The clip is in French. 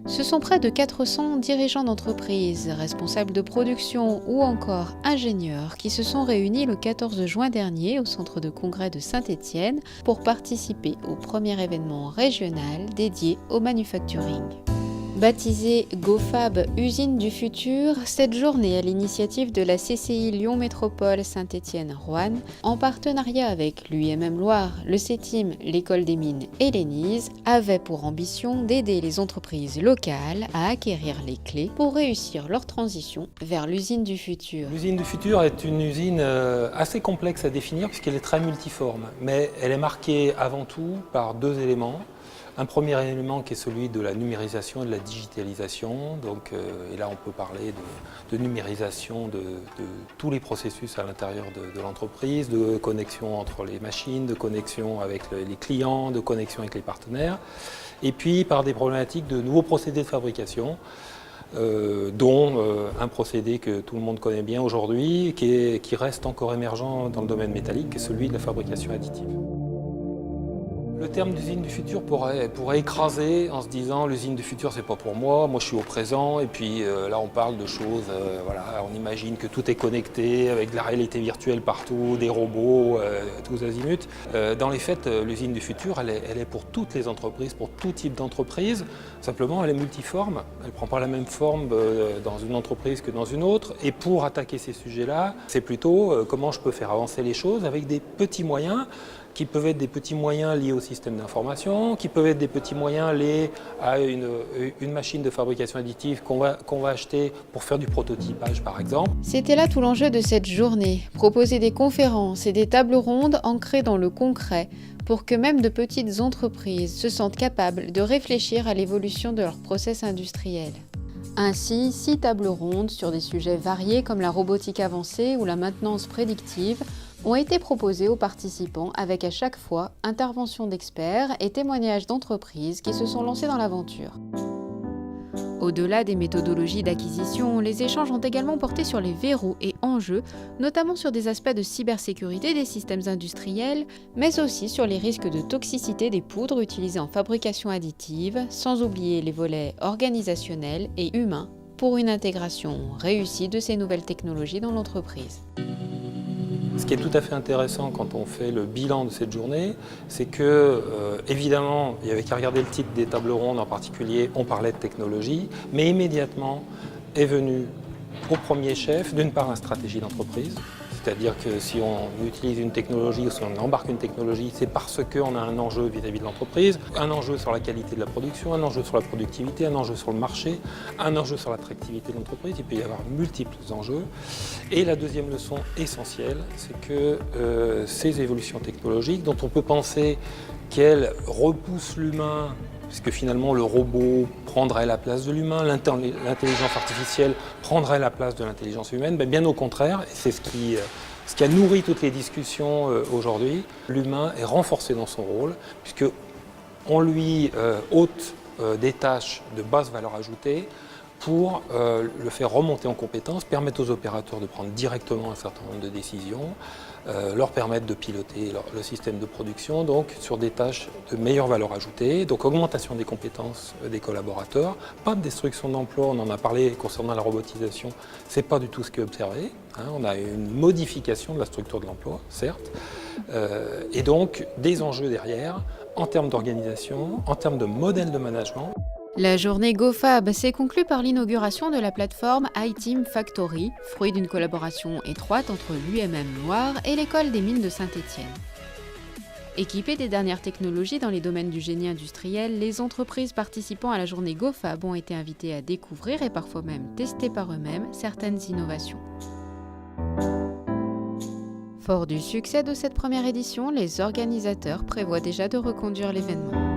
Ce sont près de 400 dirigeants d'entreprises, responsables de production ou encore ingénieurs qui se sont réunis le 14 juin dernier au centre de congrès de Saint-Étienne pour participer au premier événement régional dédié au manufacturing. Baptisée GoFab Usine du Futur, cette journée à l'initiative de la CCI Lyon Métropole Saint-Étienne-Roanne, en partenariat avec l'UIMM Loire, le CETIM, l'École des Mines et l'ENISE, avait pour ambition d'aider les entreprises locales à acquérir les clés pour réussir leur transition vers l'usine du futur. L'usine du futur est une usine assez complexe à définir puisqu'elle est très multiforme, mais elle est marquée avant tout par deux éléments. Un premier élément qui est celui de la numérisation et de la digitalisation. Donc, et là, on peut parler de numérisation de tous les processus à l'intérieur de l'entreprise, de connexion entre les machines, de connexion avec les clients, de connexion avec les partenaires. Et puis, par des problématiques de nouveaux procédés de fabrication, dont un procédé que tout le monde connaît bien aujourd'hui, qui reste encore émergent dans le domaine métallique, qui est celui de la fabrication additive. Le terme d'usine du futur pourrait écraser en se disant l'usine du futur c'est pas pour moi je suis au présent et puis là on parle de choses, voilà, on imagine que tout est connecté avec de la réalité virtuelle partout, des robots, tous azimuts. Dans les faits, l'usine du futur elle est pour toutes les entreprises, pour tout type d'entreprise, simplement elle est multiforme, elle ne prend pas la même forme dans une entreprise que dans une autre et pour attaquer ces sujets-là, c'est plutôt comment je peux faire avancer les choses avec des petits moyens qui peuvent être des petits moyens liés au système d'information, qui peuvent être des petits moyens liés à une machine de fabrication additive qu'on va acheter pour faire du prototypage par exemple. C'était là tout l'enjeu de cette journée, proposer des conférences et des tables rondes ancrées dans le concret pour que même de petites entreprises se sentent capables de réfléchir à l'évolution de leur process industriel. Ainsi, 6 tables rondes sur des sujets variés comme la robotique avancée ou la maintenance prédictive ont été proposés aux participants avec à chaque fois intervention d'experts et témoignages d'entreprises qui se sont lancées dans l'aventure. Au-delà des méthodologies d'acquisition, les échanges ont également porté sur les verrous et enjeux, notamment sur des aspects de cybersécurité des systèmes industriels, mais aussi sur les risques de toxicité des poudres utilisées en fabrication additive, sans oublier les volets organisationnels et humains pour une intégration réussie de ces nouvelles technologies dans l'entreprise. Ce qui est tout à fait intéressant quand on fait le bilan de cette journée, c'est que, évidemment, il n'y avait qu'à regarder le titre des tables rondes en particulier, on parlait de technologie, mais immédiatement est venu au premier chef, d'une part, la stratégie d'entreprise, c'est-à-dire que si on utilise une technologie ou si on embarque une technologie, c'est parce qu'on a un enjeu vis-à-vis de l'entreprise, un enjeu sur la qualité de la production, un enjeu sur la productivité, un enjeu sur le marché, un enjeu sur l'attractivité de l'entreprise. Il peut y avoir multiples enjeux. Et la deuxième leçon essentielle, c'est que ces évolutions technologiques, dont on peut penser qu'elles repoussent l'humain, puisque finalement le robot prendrait la place de l'humain, l'intelligence artificielle prendrait la place de l'intelligence humaine, bien au contraire, et c'est ce qui a nourri toutes les discussions aujourd'hui, l'humain est renforcé dans son rôle, puisqu'on lui ôte des tâches de basse valeur ajoutée pour le faire remonter en compétences, permettre aux opérateurs de prendre directement un certain nombre de décisions, leur permettre de piloter le système de production donc sur des tâches de meilleure valeur ajoutée, donc augmentation des compétences des collaborateurs, pas de destruction d'emplois, on en a parlé concernant la robotisation, c'est pas du tout ce qui est observé, hein, on a une modification de la structure de l'emploi, certes, et donc des enjeux derrière en termes d'organisation, en termes de modèle de management. La journée GoFab s'est conclue par l'inauguration de la plateforme iTeam Factory, fruit d'une collaboration étroite entre l'UIMM Loire et l'École des Mines de Saint-Étienne. Équipées des dernières technologies dans les domaines du génie industriel, les entreprises participant à la journée GoFab ont été invitées à découvrir et parfois même tester par eux-mêmes certaines innovations. Fort du succès de cette première édition, les organisateurs prévoient déjà de reconduire l'événement.